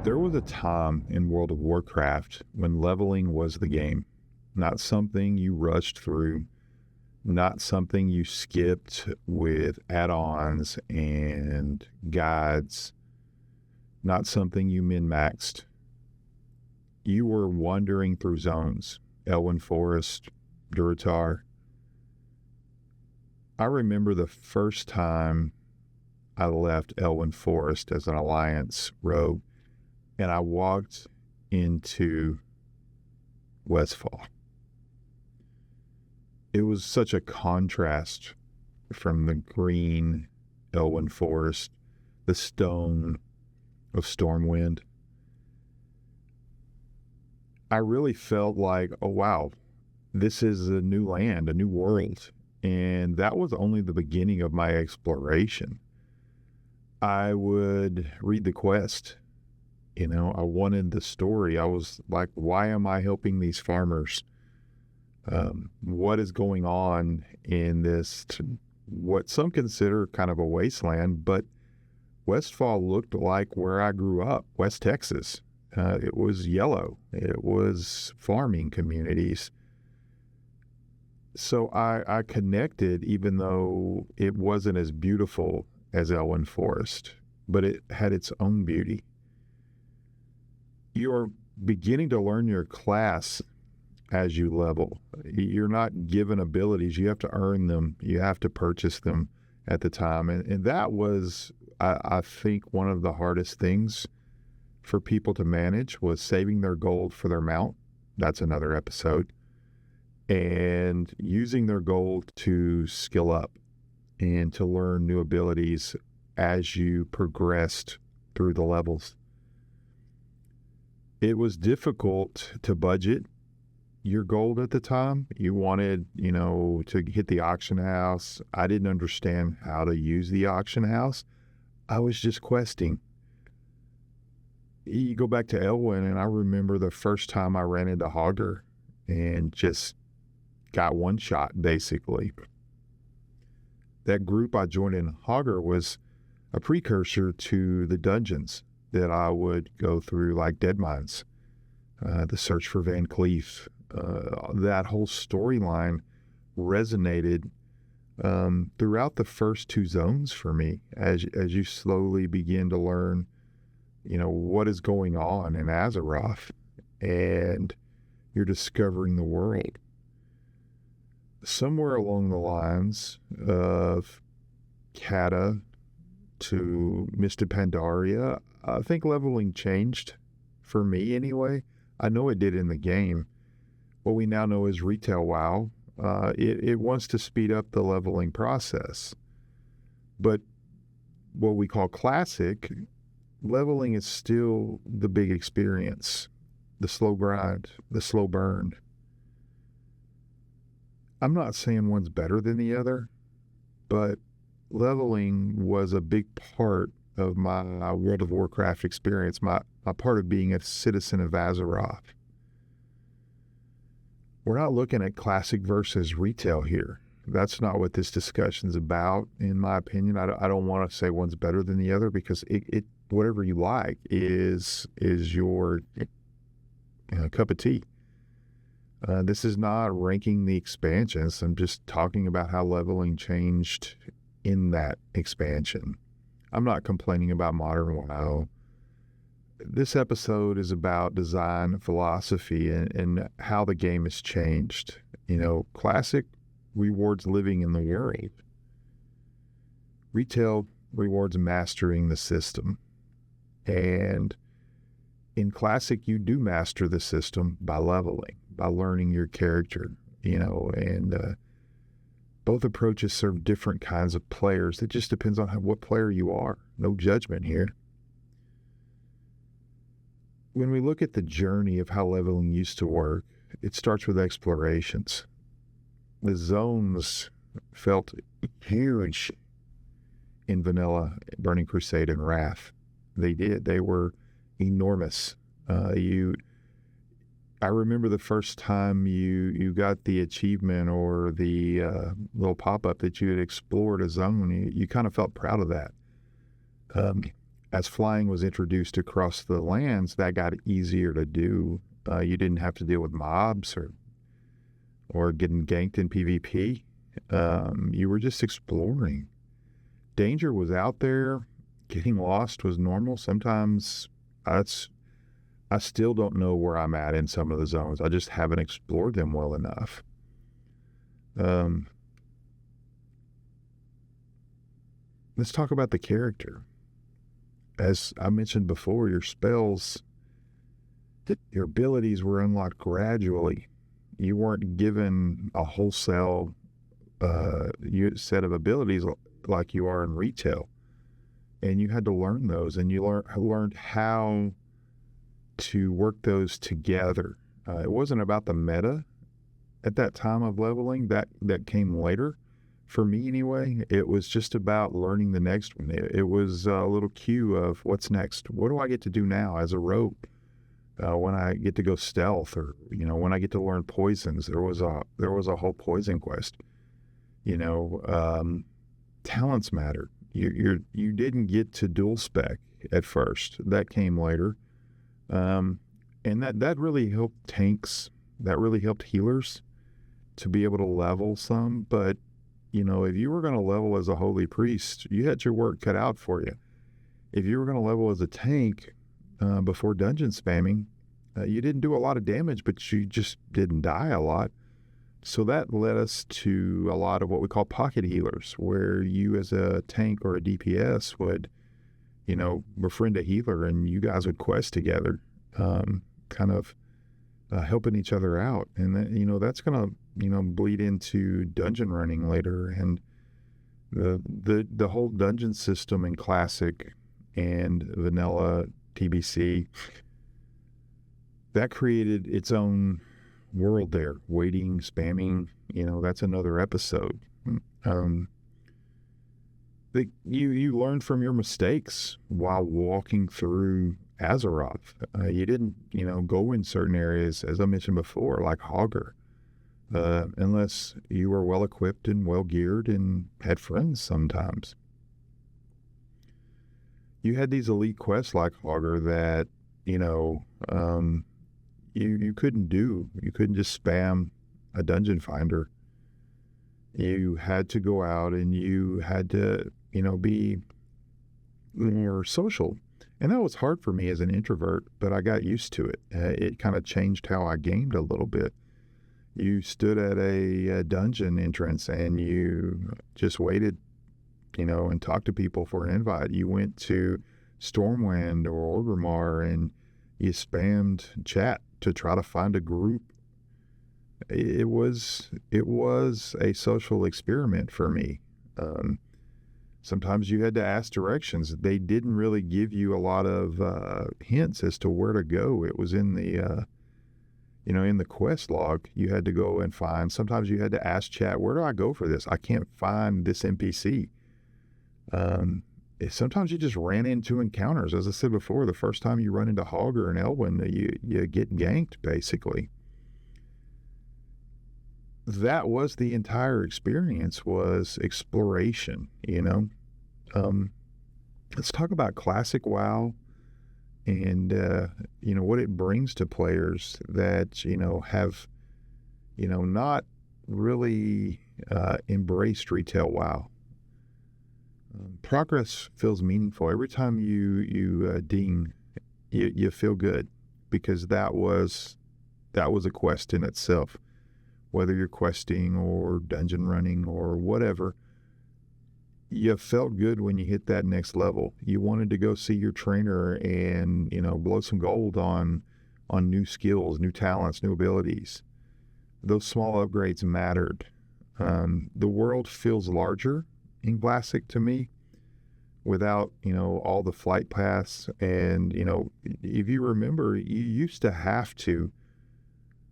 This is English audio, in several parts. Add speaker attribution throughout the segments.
Speaker 1: There was a time in World of Warcraft when leveling was the game, not something you rushed through, not something you skipped with add-ons and guides, not something you min-maxed. You were wandering through zones, Elwyn Forest, Durotar. I remember the first time I left Elwyn Forest as an Alliance rogue, and I walked into Westfall. It was such a contrast from the green Elwyn Forest, the stone of Stormwind. I really felt like, oh wow, this is a new land, a new world. And that was only the beginning of my exploration. I would read the quest. I wanted the story. I was like, why am I helping these farmers? What is going on in this, what some consider kind of a wasteland, but Westfall looked like where I grew up, West Texas. It was yellow. It was farming communities. So I connected, even though it wasn't as beautiful as Elwyn Forest, but it had its own beauty. You're beginning to learn your class as you level. You're not given abilities. You have to earn them. You have to purchase them at the time. And that was, I think, one of the hardest things for people to manage was saving their gold for their mount. That's another episode. And using their gold to skill up and to learn new abilities as you progressed through the levels. It was difficult to budget your gold at the time. You wanted, to hit the auction house. I didn't understand how to use the auction house. I was just questing. You go back to Elwyn, and I remember the first time I ran into Hogger and just got one shot, basically. That group I joined in Hogger was a precursor to the dungeons that I would go through, like Deadmines, the search for Van Cleef. That whole storyline resonated throughout the first two zones for me as you slowly begin to learn, what is going on in Azeroth, and you're discovering the world. Somewhere along the lines of Kata to Mr. Pandaria, I think leveling changed for me anyway. I know it did in the game. What we now know is retail WoW. It wants to speed up the leveling process. But what we call classic, leveling is still the big experience, the slow grind, the slow burn. I'm not saying one's better than the other, but leveling was a big part of my World of Warcraft experience, my part of being a citizen of Azeroth. We're not looking at classic versus retail here. That's not what this discussion's about, in my opinion. I don't want to say one's better than the other, because it whatever you like is your cup of tea. This is not ranking the expansions. I'm just talking about how leveling changed in that expansion. I'm not complaining about modern WoW. This episode is about design philosophy and how the game has changed. Classic rewards living in the world. Retail rewards mastering the system. And in Classic, you do master the system by leveling, by learning your character, and both approaches serve different kinds of players. It just depends on what player you are. No judgment here. When we look at the journey of how leveling used to work, it starts with explorations. The zones felt huge in Vanilla, Burning Crusade, and Wrath. They did. They were enormous. I remember the first time you got the achievement or the little pop-up that you had explored a zone. You kind of felt proud of that. as flying was introduced across the lands, that got easier to do. You didn't have to deal with mobs or getting ganked in PvP. You were just exploring. Danger was out there. Getting lost was normal. Sometimes I still don't know where I'm at in some of the zones. I just haven't explored them well enough. Let's talk about the character. As I mentioned before, your spells, your abilities were unlocked gradually. You weren't given a wholesale set of abilities like you are in retail. And you had to learn those, and you learned how to work those together. It wasn't about the meta at that time of leveling. That came later. For me anyway, it was just about learning the next one. It was a little cue of what's next. What do I get to do now as a rogue? When I get to go stealth, or when I get to learn poisons. There was a whole poison quest. Talents mattered. You didn't get to dual spec at first. That came later, and that really helped tanks. That really helped healers to be able to level some, but if you were going to level as a holy priest, you had your work cut out for you. If you were going to level as a tank before dungeon spamming, you didn't do a lot of damage, but you just didn't die a lot. So that led us to a lot of what we call pocket healers, where you as a tank or a DPS would, befriend a healer, and you guys would quest together, kind of helping each other out. And that's going to bleed into dungeon running later, and the whole dungeon system in classic and vanilla TBC, that created its own world there. Waiting, spamming, that's another episode. You learn from your mistakes while walking through Azeroth. You didn't go in certain areas, as I mentioned before, like Hogger, unless you were well equipped and well geared and had friends sometimes. You had these elite quests like Hogger that, you couldn't do. You couldn't just spam a dungeon finder. You had to go out and you had to, be more social. And that was hard for me as an introvert, but I got used to it. It kind of changed how I gamed a little bit. You stood at a dungeon entrance and you just waited, and talked to people for an invite. You went to Stormwind or Orgrimmar and you spammed chat to try to find a group. It was a social experiment for me. Sometimes you had to ask directions. They didn't really give you a lot of hints as to where to go. It was in the in the quest log. You had to go and find. Sometimes you had to ask chat, where do I go for this? I can't find this NPC. Sometimes you just ran into encounters. As I said before, the first time you run into Hogger and Elwyn, you get ganked, basically. That was the entire experience, was exploration, Let's talk about classic WoW and, what it brings to players that, have, not really embraced retail WoW. Progress feels meaningful. Every time you ding, you feel good, because that was a quest in itself. Whether you're questing or dungeon running or whatever, you felt good when you hit that next level. You wanted to go see your trainer and, blow some gold on new skills, new talents, new abilities. Those small upgrades mattered. The world feels larger in Classic to me without, all the flight paths. And, if you remember, you used to have to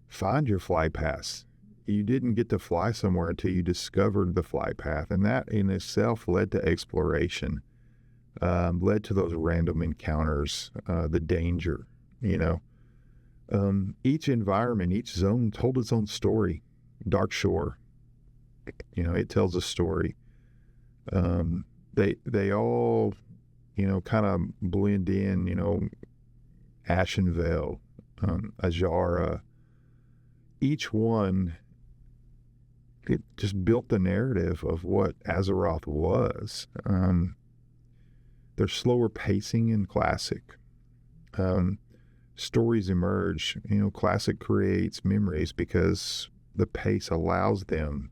Speaker 1: find your flight paths. You didn't get to fly somewhere until you discovered the flight path. And that in itself led to exploration, led to those random encounters, the danger, Each environment, each zone told its own story. Dark Shore, it tells a story. They all, kind of blend in, Ashenvale, Ajara. Each one, it just built the narrative of what Azeroth was. There's slower pacing in Classic. Stories emerge. Classic creates memories because the pace allows them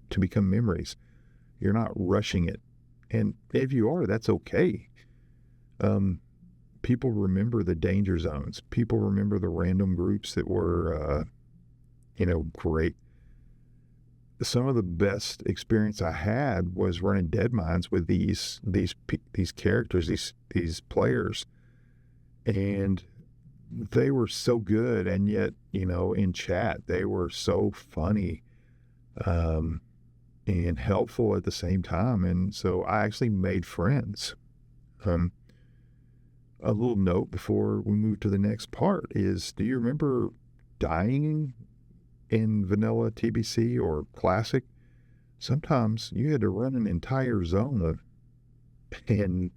Speaker 1: to become memories. You're not rushing it. And if you are, that's okay. People remember the danger zones. People remember the random groups that were, great. Some of the best experience I had was running Dead Mines with these characters, these players, and they were so good. And yet, in chat, they were so funny, and helpful at the same time. And so I actually made friends. A little note before we move to the next part is, do you remember dying in vanilla TBC or Classic? Sometimes you had to run an entire zone and,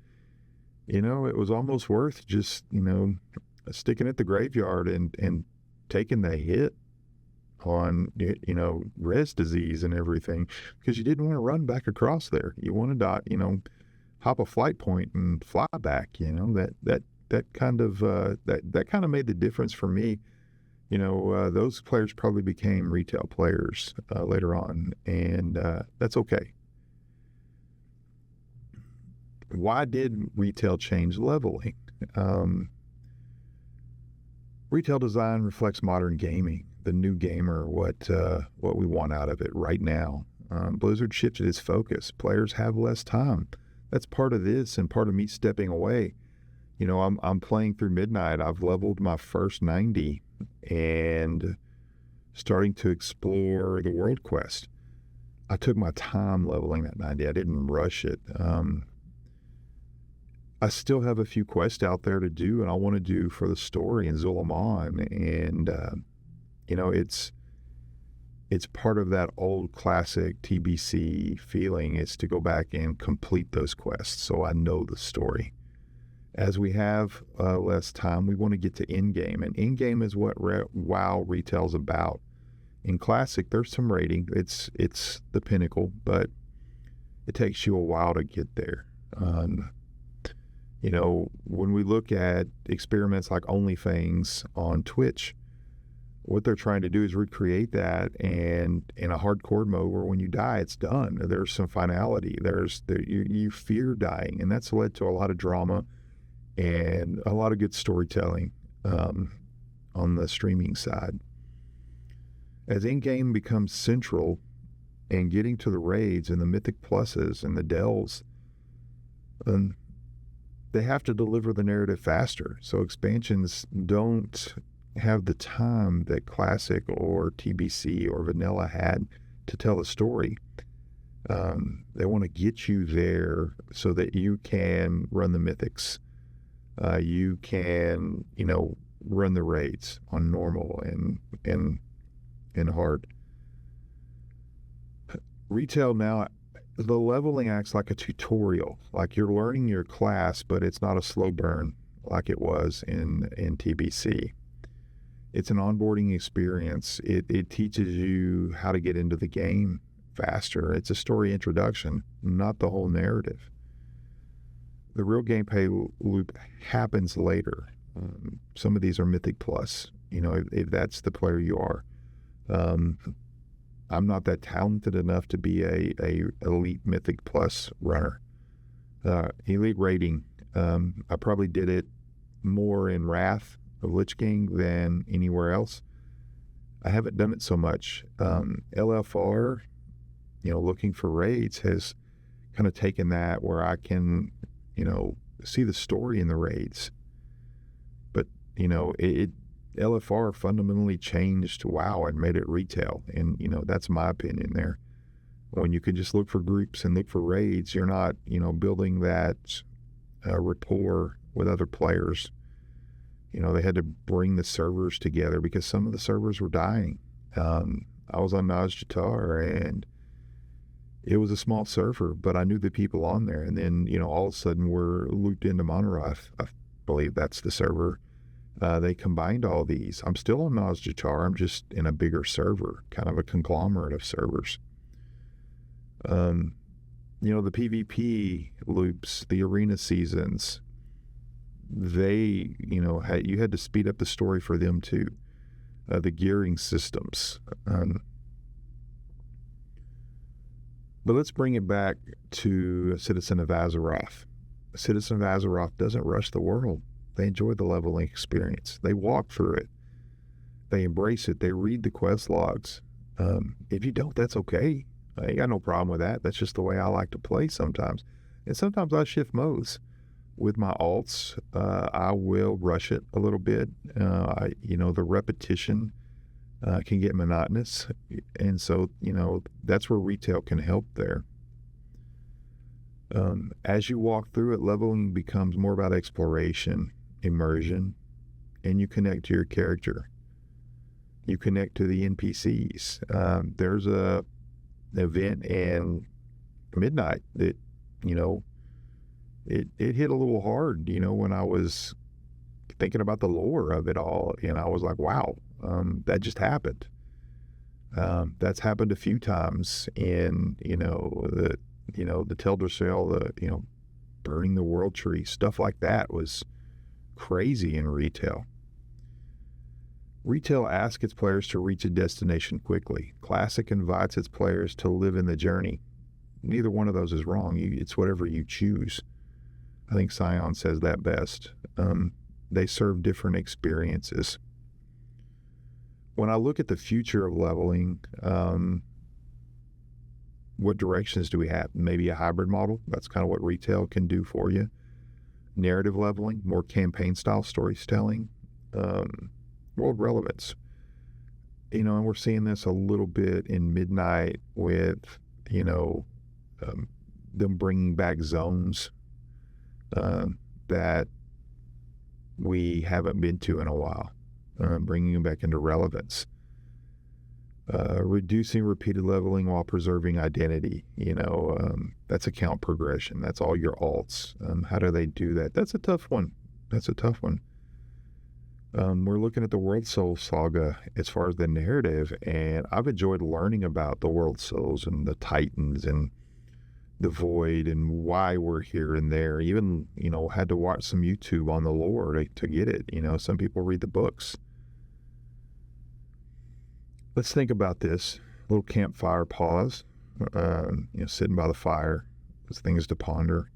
Speaker 1: it was almost worth just, sticking at the graveyard and taking the hit on, res disease and everything, because you didn't want to run back across there. You wanted to, hop a flight point and fly back. That kind of made the difference for me. Those players probably became retail players later on, and that's okay. Why did retail change leveling? Retail design reflects modern gaming, the new gamer, what we want out of it right now. Blizzard shifted its focus. Players have less time. That's part of this, and part of me stepping away. I'm playing through midnight. I've leveled my first 90 and starting to explore the world quest. I took my time leveling that 90. I didn't rush it. I still have a few quests out there to do, and I want to do for the story in Zul'Aman. And, it's part of that old Classic TBC feeling, is to go back and complete those quests so I know the story. As we have less time, we want to get to endgame, and endgame is what WoW retail's about. In Classic, there's some raiding. It's the pinnacle, but it takes you a while to get there. When we look at experiments like OnlyFans on Twitch, what they're trying to do is recreate that, and in a hardcore mode where when you die, it's done. There's some finality. You fear dying, and that's led to a lot of drama and a lot of good storytelling on the streaming side. As in-game becomes central, and getting to the raids and the Mythic Pluses and the Dells, they have to deliver the narrative faster. So expansions don't have the time that Classic or TBC or Vanilla had to tell a story. They want to get you there so that you can run the Mythics. You can, run the raids on normal and hard. Retail now, the leveling acts like a tutorial. Like you're learning your class, but it's not a slow burn like it was in TBC. It's an onboarding experience. It teaches you how to get into the game faster. It's a story introduction, not the whole narrative. The real gameplay loop happens later. Some of these are Mythic Plus, if that's the player you are. I'm not that talented enough to be a elite Mythic Plus runner. Elite rating, I probably did it more in Wrath of Lich King than anywhere else. I haven't done it so much. LFR, looking for raids has kind of taken that where I can, see the story in the raids. But, LFR fundamentally changed WoW and made it retail. And, that's my opinion there. When you can just look for groups and look for raids, you're not, building that rapport with other players. They had to bring the servers together because some of the servers were dying. I was on Nazjatar, and It was a small server, but I knew the people on there. And then, all of a sudden we're looped into Monterey. I believe that's the server. They combined all these. I'm still on Nosjatar. I'm just in a bigger server, kind of a conglomerate of servers. The PvP loops, the arena seasons, they, you had to speed up the story for them too. The gearing systems. But let's bring it back to Citizen of Azeroth. Citizen of Azeroth doesn't rush the world. They enjoy the leveling experience. They walk through it. They embrace it. They read the quest logs. If you don't, that's okay. I ain't got no problem with that. That's just the way I like to play sometimes. And sometimes I shift modes. With my alts, I will rush it a little bit. The repetition can get monotonous. And so, that's where retail can help there. As you walk through it, leveling becomes more about exploration, immersion, and you connect to your character. You connect to the NPCs. There's a event in Midnight that, it hit a little hard, when I was thinking about the lore of it all, and I was like, wow, that just happened. That's happened a few times in, the Teldrassil, burning the world tree, stuff like that was crazy in retail. Retail asks its players to reach a destination quickly. Classic invites its players to live in the journey. Neither one of those is wrong. It's whatever you choose. I think Scion says that best. They serve different experiences. When I look at the future of leveling, what directions do we have? Maybe a hybrid model. That's kind of what retail can do for you. Narrative leveling, more campaign-style storytelling, world relevance. And we're seeing this a little bit in Midnight with, them bringing back zones that we haven't been to in a while, bringing them back into relevance. Reducing repeated leveling while preserving identity. That's account progression. That's all your alts. How do they do that? That's a tough one. We're looking at the World Soul saga as far as the narrative, and I've enjoyed learning about the World Souls and the Titans and the Void and why we're here and there. Even, had to watch some YouTube on the lore to get it. Some people read the books. Let's think about this. A little campfire pause. Sitting by the fire. There's things to ponder.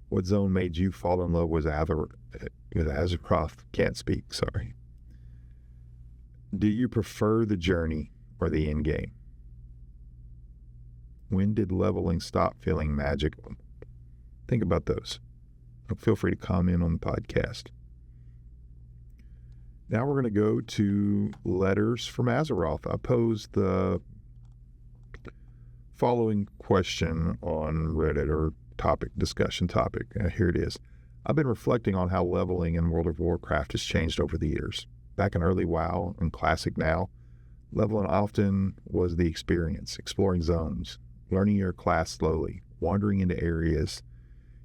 Speaker 1: What zone made you fall in love with Azeroth? Can't speak, sorry. Do you prefer the journey or the endgame? When did leveling stop feeling magical? Think about those. Feel free to comment on the podcast. Now we're going to go to letters from Azeroth. I posed the following question on Reddit, or discussion topic. Here it is. I've been reflecting on how leveling in World of Warcraft has changed over the years. Back in early WoW and Classic now, leveling often was the experience, exploring zones, learning your class slowly, wandering into areas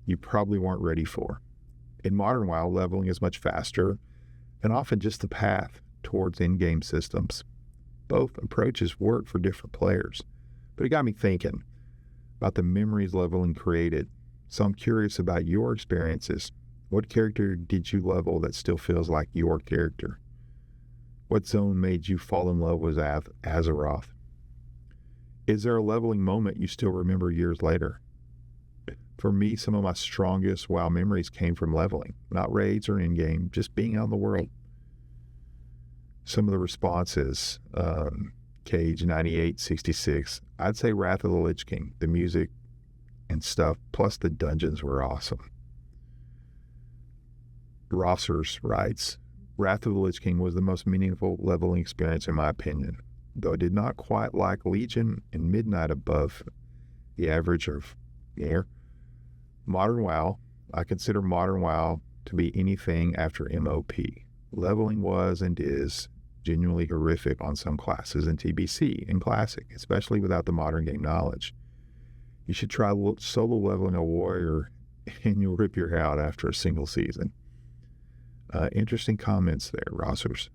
Speaker 1: you probably weren't ready for. In modern WoW, leveling is much faster and often just the path towards in-game systems. Both approaches work for different players, but it got me thinking about the memories leveling created. So I'm curious about your experiences. What character did you level that still feels like your character? What zone made you fall in love with Azeroth? Is there a leveling moment you still remember years later? For me, some of my strongest WoW memories came from leveling, not raids or in-game, just being out in the world. Some of the responses, Cage 9866, I'd say Wrath of the Lich King. The music and stuff, plus the dungeons were awesome. Rossers writes, Wrath of the Lich King was the most meaningful leveling experience in my opinion, though I did not quite like Legion and Midnight above the average of air. Modern WoW, I consider Modern WoW to be anything after MOP. Leveling was and is genuinely horrific on some classes in TBC and Classic, especially without the modern game knowledge. You should try solo leveling a warrior and you'll rip your hair out after a single season. Interesting comments there, Rossers.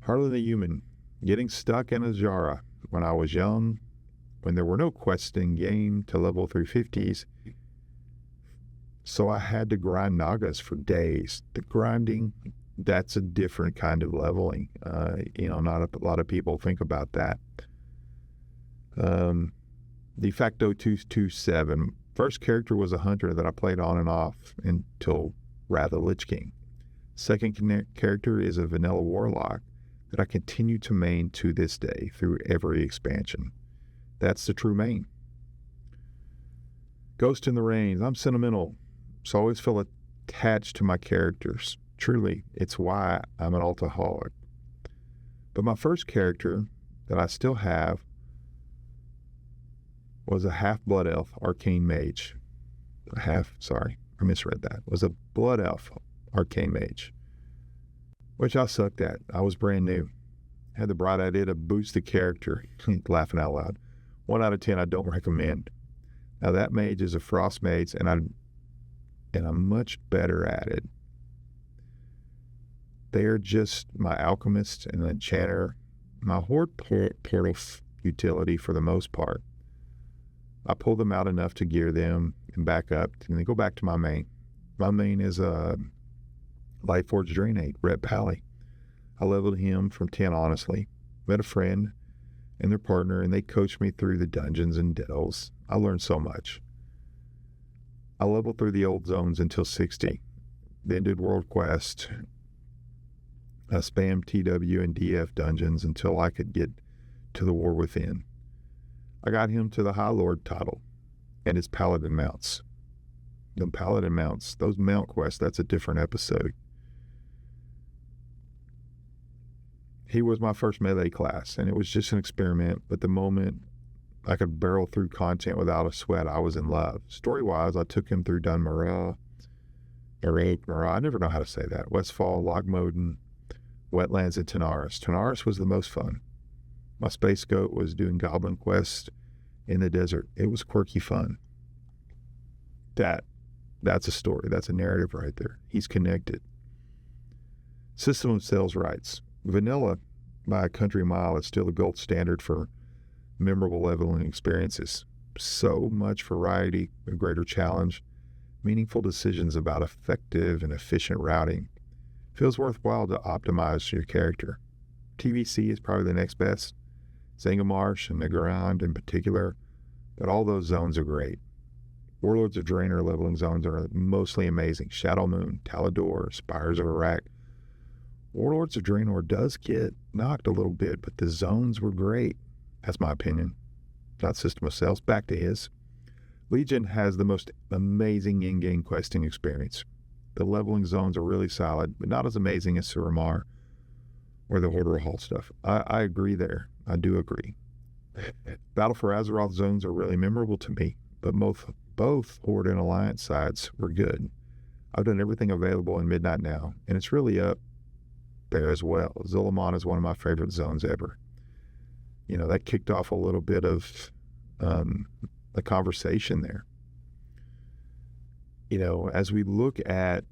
Speaker 1: Harlan the Human, getting stuck in Azara when I was young, when there were no quests in game to level 350s, so I had to grind Nagas for days. The grinding, that's a different kind of leveling. Not a lot of people think about that. De facto 227. First character was a hunter that I played on and off until Wrath of Lich King. Second character is a vanilla warlock that I continue to main to this day through every expansion. That's the true main. Ghost in the Rains. I'm sentimental, so I always feel attached to my characters. Truly, it's why I'm an alcoholic. But my first character that I still have was a half blood elf arcane mage. I misread that. Was a blood elf arcane mage, which I sucked at. I was brand new. Had the bright idea to boost the character. Laughing out loud. 1 out of 10 I don't recommend. Now that mage is a frost mage, and I'm much better at it. They're just my alchemist and enchanter, my horde portal utility for the most part. I pull them out enough to gear them and back up, and then go back to my main. My main is a Lightforged Draenei, Red Pally. I leveled him from 10, honestly. Met a friend and their partner, and they coached me through the dungeons and dittos. I learned so much. I leveled through the old zones until 60, then did World Quest. I spammed TW and DF dungeons until I could get to the War Within. I got him to the High Lord title and his Paladin mounts. The Paladin mounts, those mount quests, that's a different episode. He was my first melee class, and it was just an experiment, but the moment I could barrel through content without a sweat, I was in love. Story-wise, I took him through Dunmara, I never know how to say that, Westfall, Logmoden, Wetlands, and Tanaris. Tanaris was the most fun. My space goat was doing goblin quests in the desert. It was quirky fun. That's a story. That's a narrative right there. He's connected. System of Sales Rights. Vanilla, by a country mile, is still the gold standard for memorable leveling experiences. So much variety, a greater challenge, meaningful decisions about effective and efficient routing. Feels worthwhile to optimize your character. TVC is probably the next best. Zangamarsh and Nagarand in particular, but all those zones are great. Warlords of Draenor leveling zones are mostly amazing. Shadow Moon, Talador, Spires of Iraq. Warlords of Draenor does get knocked a little bit, but the zones were great. That's my opinion. Not System of Sales. Back to his. Legion has the most amazing in-game questing experience. The leveling zones are really solid, but not as amazing as Suramar or the Order of Hall stuff. I agree there. I do agree. Battle for Azeroth zones are really memorable to me, but both Horde and Alliance sides were good. I've done everything available in Midnight now, and it's really up there as well. Zul'Aman is one of my favorite zones ever. That kicked off a little bit of the conversation there. As we look at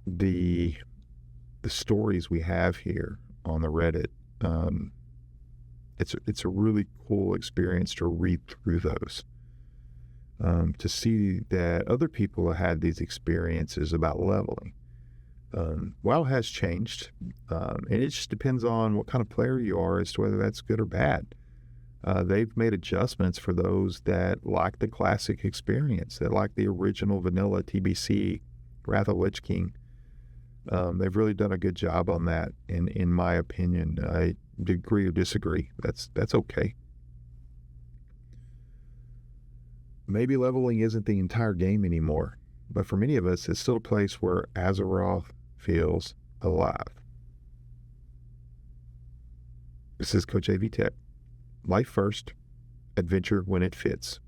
Speaker 1: the stories we have here on the Reddit, it's a really cool experience to read through those, to see that other people have had these experiences about leveling. WoW has changed, and it just depends on what kind of player you are as to whether that's good or bad. They've made adjustments for those that like the classic experience, that like the original vanilla TBC, Wrath of Lich King. They've really done a good job on that, in my opinion. I agree or disagree. That's okay. Maybe leveling isn't the entire game anymore, but for many of us, it's still a place where Azeroth feels alive. This is Coach AV Tech. Life first, adventure when it fits.